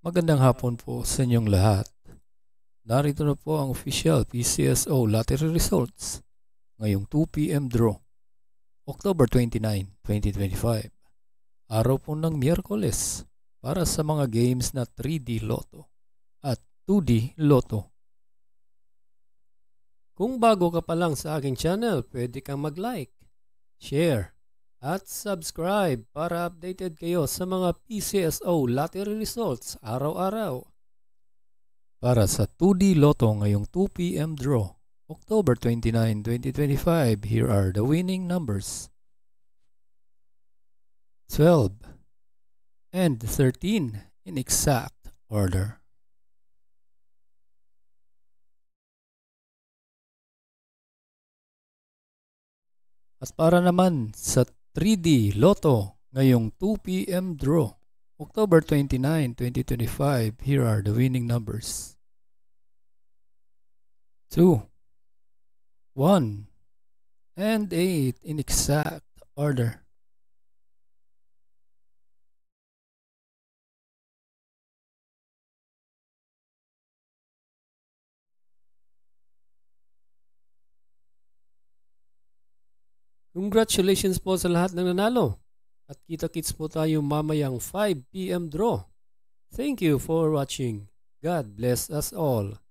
Magandang hapon po sa inyong lahat. Narito na po ang official PCSO lottery results ngayong 2 p.m. draw, October 29, 2025. Araw po ng Miyerkules para sa mga games na 3D Lotto at 2D Lotto. Kung bago ka pa lang sa aking channel, pwede kang mag-like, share, at subscribe para updated kayo sa mga PCSO lottery results araw-araw. Para sa 2D Lotto ngayong 2 p.m. draw, October 29, 2025, here are the winning numbers. 12 and 13 in exact order. At para naman sa 3D Lotto ngayong 2 p.m. draw, October 29, 2025, here are the winning numbers. 2, 1, and 8 in exact order. Congratulations po sa lahat ng nanalo. At kita-kits po tayo mamayang 5 p.m. draw. Thank you for watching. God bless us all.